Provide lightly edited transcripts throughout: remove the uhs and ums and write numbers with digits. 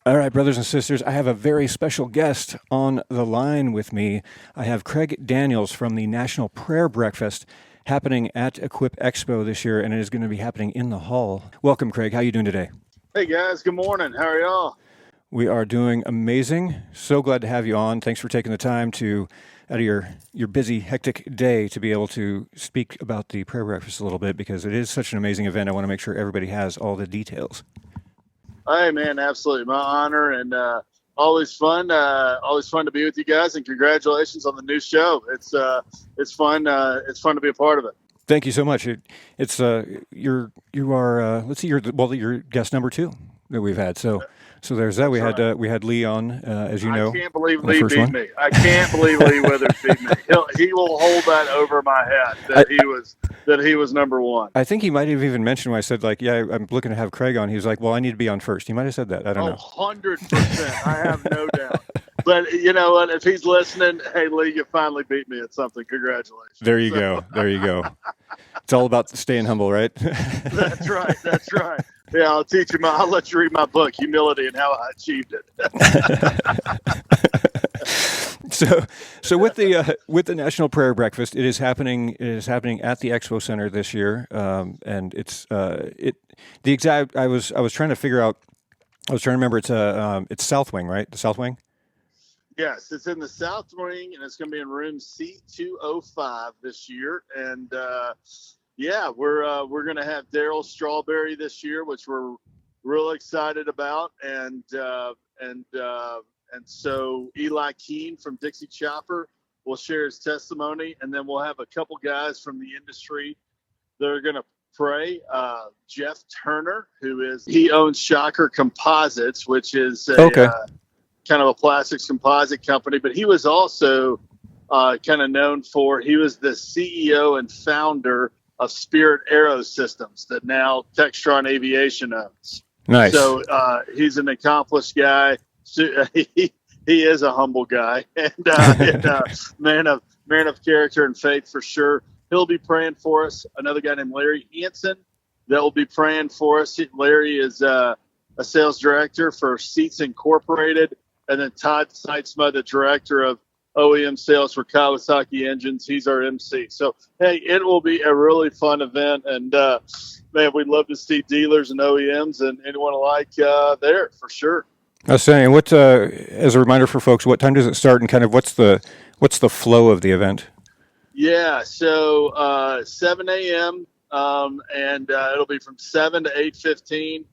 All right, brothers and sisters, I have a very special guest on the line with me. I have Craig Daniels from the National Prayer Breakfast happening at Equip Expo this year, and it is going to be happening in the hall. Welcome, Craig. How are you doing today? Hey guys, good morning. How are y'all? We are doing amazing. So glad to have you on. Thanks for taking the time to, out of your busy, hectic day, to be able to speak about the prayer breakfast a little bit because it is such an amazing event. I want to make sure everybody has all the details. Hey man, absolutely my honor and always fun. Always fun to be with you guys, and congratulations on the new show. It's fun. It's fun to be a part of it. Thank you so much. It's you are let's see, you're guest number two that we've had. So there's that. That's right. We had Lee on, as you I know, can't believe on the Lee first beat one. me. I can't believe Lee Withers beat me. He will hold that over my head I, that he was number one. I think he might have even mentioned when I said like, yeah, I'm looking to have Craig on. He was like, well, I need to be on first. He might have said that. I don't Oh, know. 100%. I have no doubt. But you know what? If he's listening, hey Lee, you finally beat me at something. Congratulations. There you So, go. There you go. It's all about staying humble, right? that's right. That's right. Yeah, I'll let you read my book, Humility and How I Achieved It. so with the National Prayer Breakfast, it is happening. It is happening at the Expo Center this year, and it's it the exact. I was trying to figure out. I was trying to remember. It's South Wing, right? The South Wing. Yes, it's in the South Wing, and it's going to be in room C205 this year. And yeah, we're going to have Daryl Strawberry this year, which we're real excited about, and so Eli Keene from Dixie Chopper will share his testimony, and then we'll have a couple guys from the industry that are going to pray. Jeff Turner, he owns Shocker Composites, which is a Okay. kind of a plastics composite company, but he was also kind of known for, he was the CEO and founder of Spirit Aero Systems that now Textron Aviation owns. Nice. So he's an accomplished guy. So, he is a humble guy and man of character and faith for sure. He'll be praying for us. Another guy named Larry Hanson that will be praying for us. Larry is a sales director for Seats Incorporated, and then Todd Seitzma, the director of OEM sales for Kawasaki Engines. He's our MC. So, hey, it will be a really fun event. And, man, we'd love to see dealers and OEMs and anyone alike there for sure. I was saying, what as a reminder for folks, what time does it start, and kind of what's the flow of the event? Yeah, so 7 a.m. And it'll be from 7 to 8:15,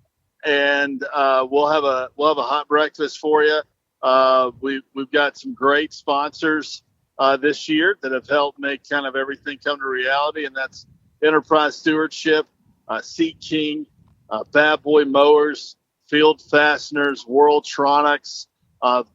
and we'll have a hot breakfast for you. We've got some great sponsors this year that have helped make kind of everything come to reality, and that's Enterprise Stewardship, Seat King, Bad Boy Mowers, Field Fasteners, Worldtronics,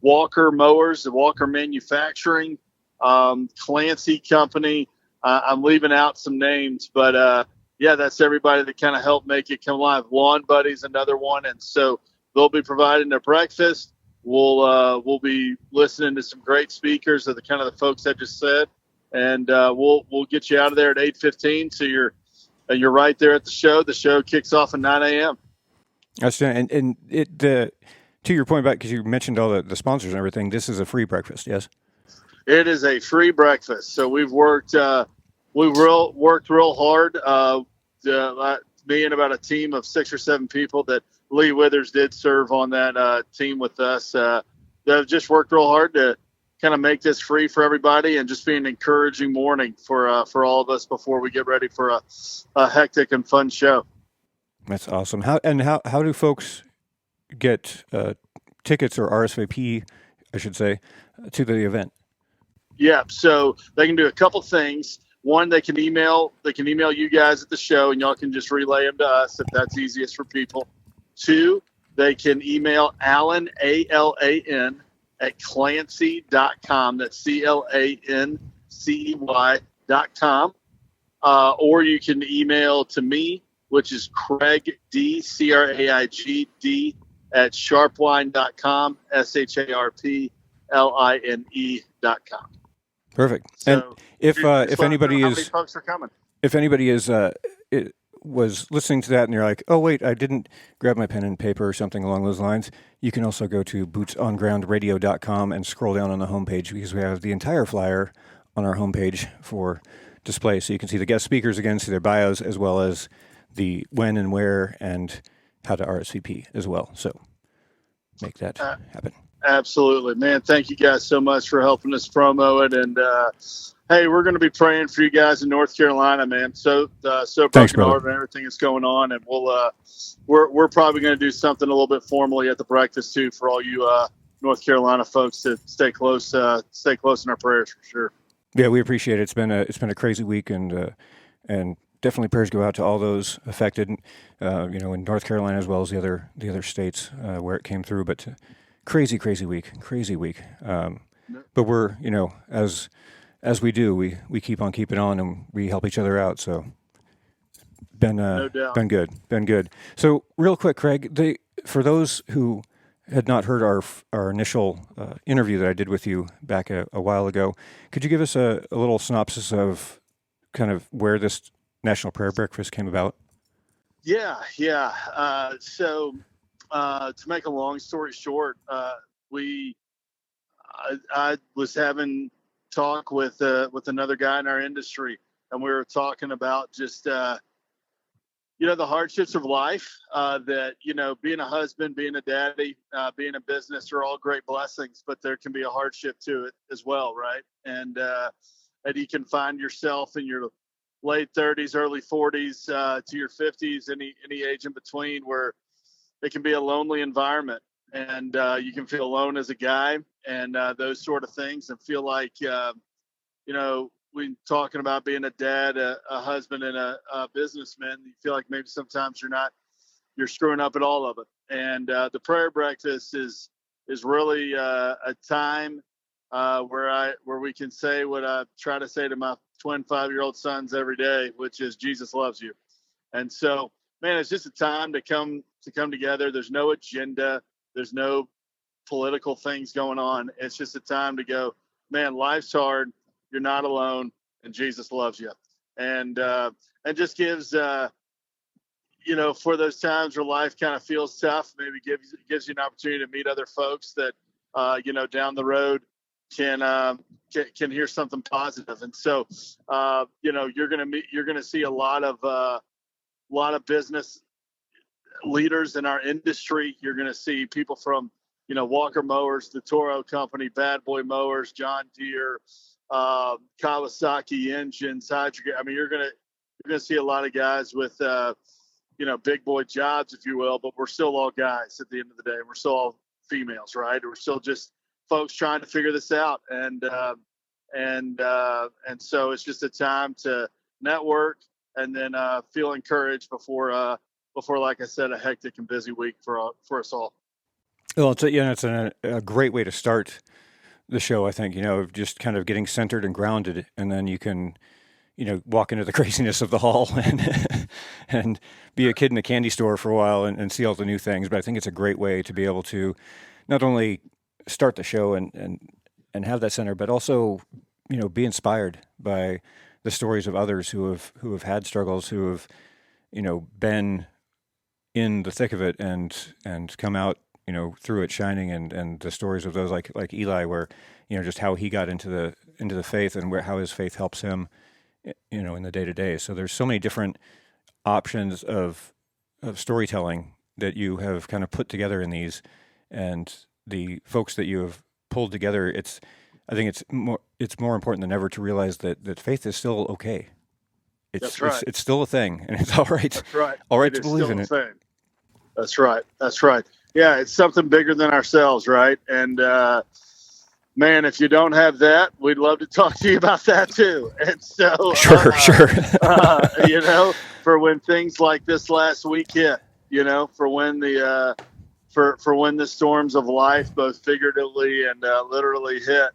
Walker Mowers, the Walker Manufacturing, Clancy Company. I'm leaving out some names, but yeah, that's everybody that kind of helped make it come live. Lawn Buddies, another one, and so they'll be providing their breakfast. We'll be listening to some great speakers of the kind of the folks I just said, and we'll get you out of there at 8:15. So you're right there at the show. The show kicks off at 9 a.m. That's and it to your point about because you mentioned all the sponsors and everything. This is a free breakfast, yes. It is a free breakfast. So we've worked real hard. Me and about a team of 6 or 7 people that Lee Withers did serve on that team with us. They've just worked real hard to kind of make this free for everybody and just be an encouraging morning for all of us before we get ready for a hectic and fun show. That's awesome. How do folks get tickets or RSVP, I should say, to the event? Yeah, so they can do a couple things. One, they can email you guys at the show, and y'all can just relay them to us if that's easiest for people. 2, they can email Alan, ALAN, at Clancy.com. That's CLANCEY.com. Or you can email to me, which is Craig D, CRAIGD, at sharpline.com, SHARPLINE.com. Perfect. So And if just let us know anybody how many is folks are coming. if anybody is was listening to that and you're like, oh, wait, I didn't grab my pen and paper or something along those lines, you can also go to bootsongroundradio.com and scroll down on the homepage, because we have the entire flyer on our homepage for display. So you can see the guest speakers again, see their bios, as well as the when and where and how to RSVP as well. So make that happen. Absolutely, man. Thank you guys so much for helping us promo it. And hey, we're going to be praying for you guys in North Carolina, man. So Thanks, broken heart and everything that's going on. And we're probably going to do something a little bit formally at the breakfast too for all you North Carolina folks to stay close in our prayers for sure. Yeah, we appreciate it. It's been a crazy week, and definitely prayers go out to all those affected, in North Carolina as well as the other states where it came through. But crazy week. But we're, as we do, we keep on keeping on, and we help each other out. So No doubt. been good. So real quick, Craig, for those who had not heard our initial interview that I did with you back a while ago, could you give us a little synopsis of kind of where this National Prayer Breakfast came about? Yeah. So to make a long story short, I was having talk with another guy in our industry, and we were talking about just the hardships of life, that being a husband, being a daddy, being a business are all great blessings, but there can be a hardship to it as well, right? And you can find yourself in your late 30s, early 40s to your 50s, any age in between, where it can be a lonely environment, and you can feel alone as a guy, and those sort of things, and feel like when talking about being a dad, a husband, and a businessman, you feel like maybe sometimes you're screwing up at all of it. And the prayer breakfast is really a time where we can say what I try to say to my twin 5-year-old sons every day, which is Jesus loves you. And so, man, it's just a time to come together. There's no agenda. There's no political things going on. It's just a time to go, man, life's hard. You're not alone, and Jesus loves you. And just gives, for those times where life kind of feels tough, maybe gives you an opportunity to meet other folks that, down the road can hear something positive. And so, you're going to see a lot of business leaders in our industry. You're going to see people from, Walker Mowers, the Toro Company, Bad Boy Mowers, John Deere, Kawasaki engines, Hydro. I mean, you're gonna see a lot of guys with big boy jobs, if you will, but we're still all guys at the end of the day. We're still all females, right? We're still just folks trying to figure this out, and so it's just a time to network and then feel encouraged before, like I said, a hectic and busy week for us all. Well, it's a great way to start the show, I think, of just kind of getting centered and grounded, and then you can, walk into the craziness of the hall and be a kid in a candy store for a while and see all the new things. But I think it's a great way to be able to not only start the show and have that center, but also, be inspired by the stories of others who have had struggles, who have, been in the thick of it and come out, through it shining, and the stories of those like Eli, where, just how he got into the faith and how his faith helps him, in the day to day. So there's so many different options of storytelling that you have kind of put together in these, and the folks that you have pulled together. I think it's more important than ever to realize that faith is still okay. That's right. It's still a thing, and it's all right. That's right. All right to believe in it. Thing. That's right. Yeah, it's something bigger than ourselves, right? And man, if you don't have that, we'd love to talk to you about that too. And so, sure. For when things like this last week hit, for when the when the storms of life, both figuratively and literally hit,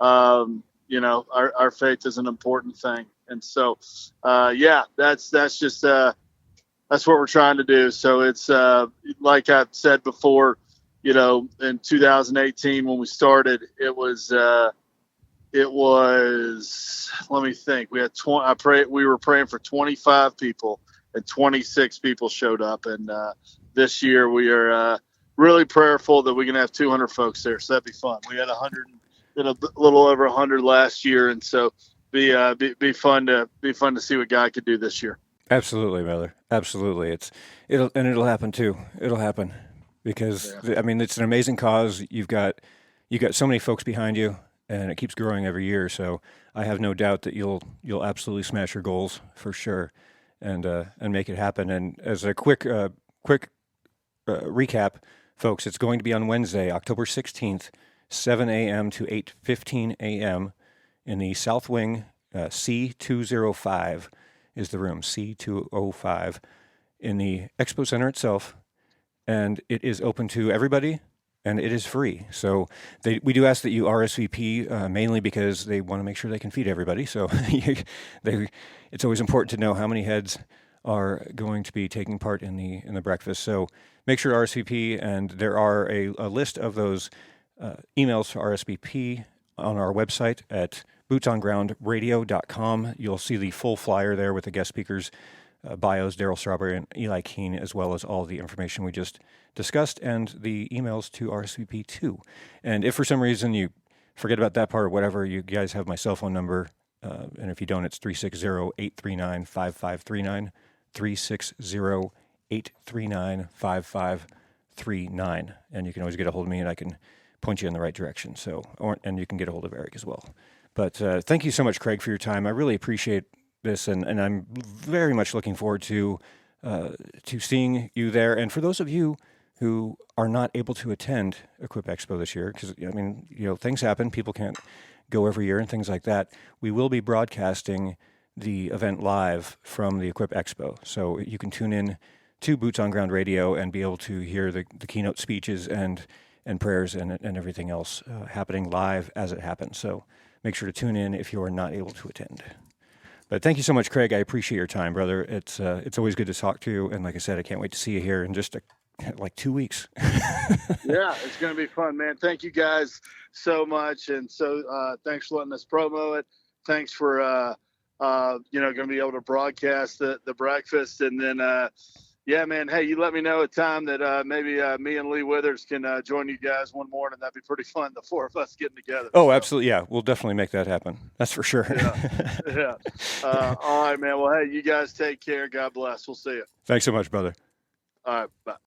our faith is an important thing. And so, that's just that's what we're trying to do. So it's like I've said before, in 2018 when we started, it was let me think. We had we were praying for 25 people and 26 people showed up. And this year we are really prayerful that we can have 200 folks there. So that'd be fun. We had 100, a little over 100 last year, and so be fun to see what God could do this year. Absolutely, brother. Absolutely. It'll happen too. It'll happen because I mean it's an amazing cause. You've got so many folks behind you, and it keeps growing every year. So I have no doubt that you'll absolutely smash your goals for sure, and make it happen. And as a quick recap, folks, it's going to be on Wednesday, October 16th, 7 a.m. to 8:15 a.m. in the South Wing, C205 is the room, C205 in the Expo Center itself, and it is open to everybody. And it is free. So we do ask that you RSVP mainly because they want to make sure they can feed everybody. So it's always important to know how many heads are going to be taking part in the breakfast. So make sure to RSVP, and there are a list of those emails to RSVP on our website at bootsongroundradio.com. You'll see the full flyer there with the guest speakers, bios, Daryl Strawberry and Eli Keene, as well as all the information we just discussed and the emails to RSVP too. And if for some reason you forget about that part or whatever, you guys have my cell phone number. And if you don't, it's 360-839-5539, 360-839-5539. And you can always get a hold of me and I can point you in the right direction. And you can get a hold of Eric as well. But thank you so much, Craig, for your time. I really appreciate this, and I'm very much looking forward to seeing you there. And for those of you who are not able to attend Equip Expo this year, because I mean, things happen, people can't go every year and things like that. We will be broadcasting the event live from the Equip Expo, so you can tune in to Boots on Ground Radio and be able to hear the keynote speeches and prayers and everything else happening live as it happens. So make sure to tune in if you are not able to attend. But thank you so much, Craig. I appreciate your time, brother. It's always good to talk to you. And like I said, I can't wait to see you here in just like 2 weeks. Yeah, it's going to be fun, man. Thank you guys so much. And so thanks for letting us promo it. Thanks for, going to be able to broadcast the breakfast. And then, yeah, man, hey, you let me know a time that maybe me and Lee Withers can join you guys one morning. That'd be pretty fun, the four of us getting together. Oh, absolutely. Yeah, we'll definitely make that happen. That's for sure. Yeah. All right, man. Well, hey, you guys take care. God bless. We'll see you. Thanks so much, brother. All right. Bye.